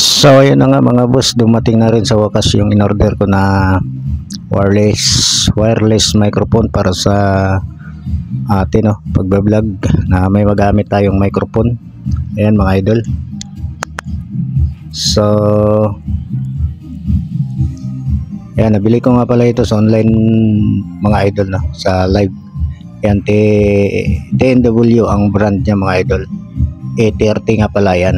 So ayun na nga mga boss, dumating na rin sa wakas yung in-order ko na wireless microphone para sa atin pagbablog na may magamit tayong microphone. Ayan mga idol. So ayan, nabili ko nga pala ito sa online mga idol sa live. Ayan, TNW ang brand niya mga idol. A30 nga pala yan.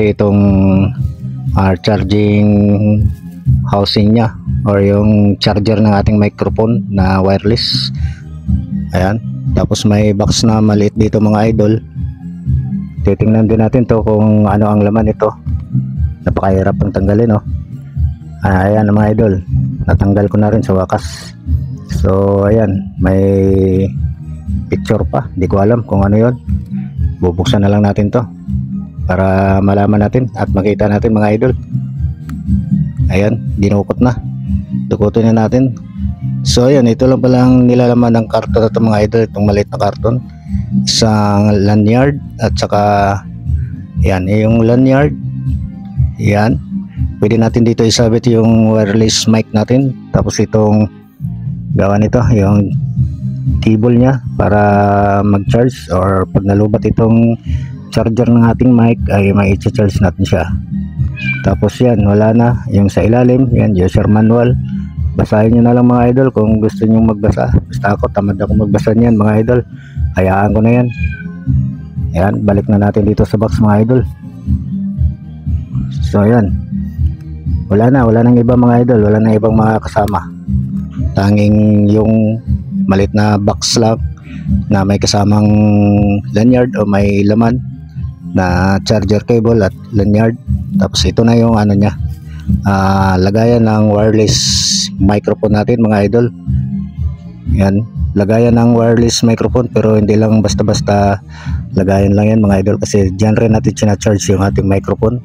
Itong charging housing niya or yung charger ng ating microphone na wireless. Ayan, tapos may box na maliit dito mga idol. Titingnan din natin to kung ano ang laman nito. Napakahirap pang tanggalin ayan mga idol, natanggal ko na rin sa wakas. So ayan, may picture pa, di ko alam kung ano yon. Bubuksan na lang natin to para malaman natin at makita natin mga idol. Ayan, dinukot na, dukutin na natin. So ayan, ito lang palang nilalaman ng karton na ito mga idol, itong maliit na karton. Isang lanyard at saka yan, yung lanyard. Yan, pwede natin dito isabit yung wireless mic natin. Tapos itong gawa nito, yung cable nya para mag-charge or pag nalubat itong charger ng ating mic ay mai-charge natin siya. Tapos yan, wala na yung sa ilalim, yan user manual. Basahin nyo na lang mga idol kung gusto nyo magbasa. Basta ako, tamad ako magbasa niyan mga idol, hayaan ko na yan. Ayan, balik na natin dito sa box mga idol. So ayan, wala nang iba mga idol, wala nang ibang mga kasama. Tanging yung malit na box lang na may kasamang lanyard o may laman na charger cable at lanyard. Tapos ito na yung ano nya, lagayan ng wireless microphone natin mga idol. Yan, lagayan ng wireless microphone, pero hindi lang basta-basta lagayan lang yan mga idol, kasi dyan rin natin sina-charge yung ating microphone.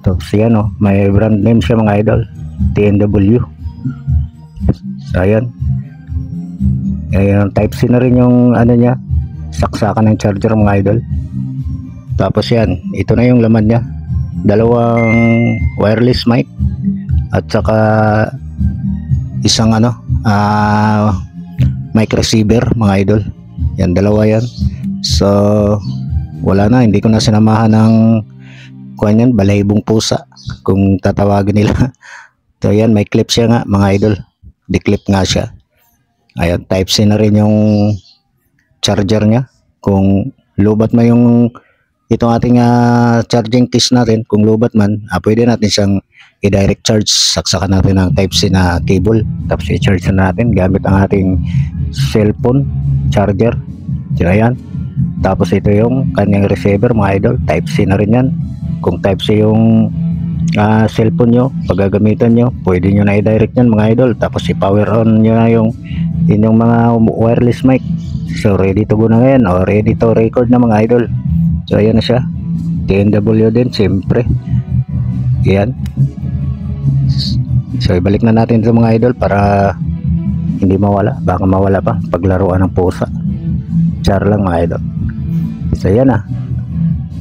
Tapos yan may brand name siya mga idol, TNW. So ayan, type C na rin yung ano nya, saksakan ng charger mga idol. Tapos yan, ito na yung laman nya, dalawang wireless mic at saka isang mic receiver mga idol. Yan, dalawa yan. So wala na, hindi ko na sinamahan ng kuan, balaybong pusa kung tatawagin nila. So yan, may clip siya nga mga idol, di-clip nga siya. Ayan, type C na rin yung charger nya. Kung lubat man yung itong ating charging case natin, kung lubat man, pwede natin siyang i-direct charge. Saksakan natin ng type C na cable, tapos i-charge na natin gamit ang ating cellphone charger. So ayan, tapos ito yung kanyang receiver mga idol, type C na rin yan. Kung type C yung cellphone nyo, pag gagamitan nyo, pwede nyo na i-direct yan mga idol. Tapos i-power on nyo na yung inyong mga wireless mic. So ready to go na ngayon, o ready to record na mga idol. So ayan na siya, TNW din siyempre. Ayan, so ibalik na natin ito mga idol para hindi mawala, baka mawala pa paglaruan ng pusa. Char lang mga idol. So ayan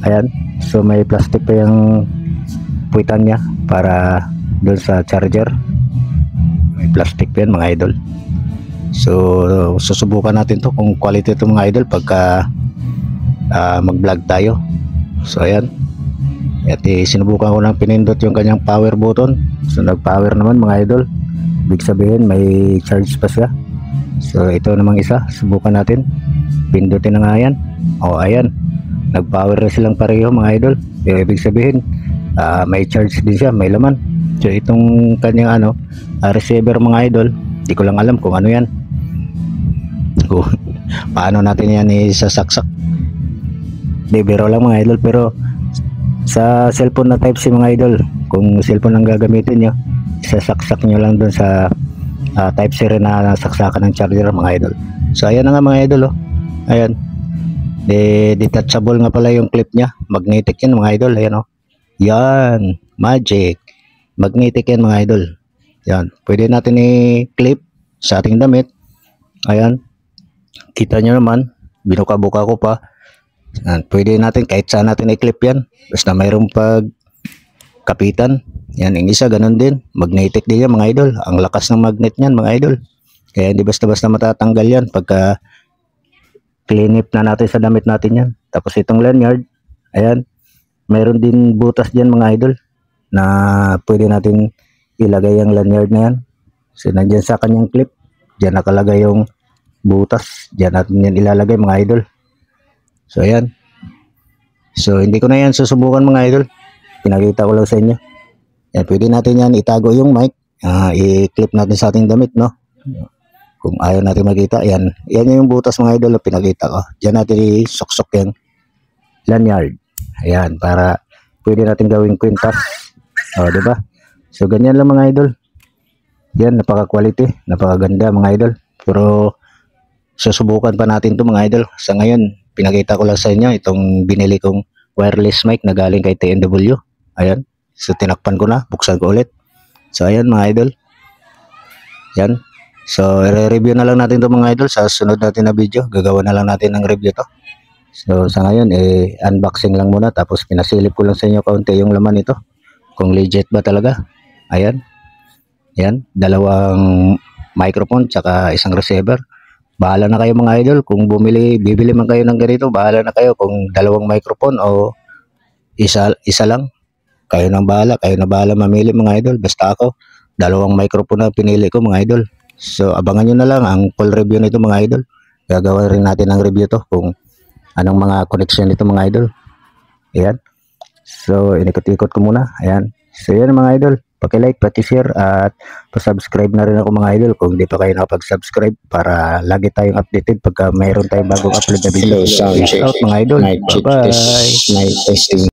ayan, so may plastic pa yung puwitan nya para doon sa charger, may plastic pa yan mga idol. So susubukan natin to kung quality ito mga idol pagka mag vlog tayo. So ayan, at sinubukan ko lang pinindot yung kanyang power button. So nag power naman mga idol, ibig sabihin may charge pa siya. So ito namang isa, subukan natin, pindutin na nga yan. Ayan, nag power na silang pareho mga idol. Ibig sabihin may charge din siya, may laman. So itong kanyang receiver mga idol, di ko lang alam kung ano yan, paano natin yan isasaksak. Biro lang mga idol, pero sa cellphone na type C mga idol, kung cellphone ang gagamitin nyo, isasaksak nyo lang dun sa type C rin na saksakan ng charger mga idol. So ayan na nga mga idol, ayan, detachable nga pala yung clip nya, magnetic yan mga idol. Ayan yan, magic, magnetic yan mga idol. Yan, pwede natin i-clip sa ating damit. Ayan, kita nyo naman, binuka-buka ko pa. Yan, pwede natin kahit saan natin i-clip yan. Basta mayroong kapitan. Yan, yung isa ganun din. Magnetic din yan mga idol. Ang lakas ng magnet niyan mga idol. Kaya hindi basta-basta matatanggal yan pagka cleanip na natin sa damit natin yan. Tapos itong lanyard, ayan, mayroon din butas dyan mga idol na pwede natin ilagay yung lanyard na yan. So nandyan sa kanyang clip, dyan nakalagay yung butas, dyan natin yan ilalagay mga idol. So ayan, so hindi ko na yan susubukan mga idol, pinakita ko lang sa inyo. Yan, pwede natin yan itago yung mic, i-clip natin sa ating damit, no? Kung ayaw natin makita, yan yung butas mga idol na pinakita ko. Dyan natin i-suksok yung lanyard. Ayan, para pwede natin gawing kwintas. O, diba? So, ganyan lang mga idol. Yan, napaka-quality, napakaganda mga idol. Pero, susubukan pa natin to mga idol. Sa ngayon, pinakita ko lang sa inyo itong binili kong wireless mic na galing kay TNW. Ayan. So, tinakpan ko na. Buksan ko ulit. So, ayan mga idol. Yan. So, i-review na lang natin to mga idol sa sunod natin na video. Gagawa na lang natin ng review to. So, sa ngayon, unboxing lang muna. Tapos, pinasilip ko lang sa inyo kaunti yung laman ito. Kung legit ba talaga. Ayan. Yan. Dalawang microphone tsaka isang receiver. Bahala na kayo mga idol. Kung bibili man kayo ng ganito, bahala na kayo kung dalawang microphone o isa lang. Kayo na bahala mamili mga idol. Basta ako, dalawang microphone na pinili ko mga idol. So, abangan nyo na lang ang full review nito mga idol. Gagawa rin natin ng review to kung anong mga connection nito mga idol. Ayan. So, inikot-ikot ko muna. Ayan. So, yan mga idol. Paki-like, paki-share at pa-subscribe na rin ako mga idol kung hindi pa kayo nakapag-subscribe para lagi tayong updated pagka mayroon tayong bagong upload na video. Peace out mga idol. Bye-bye.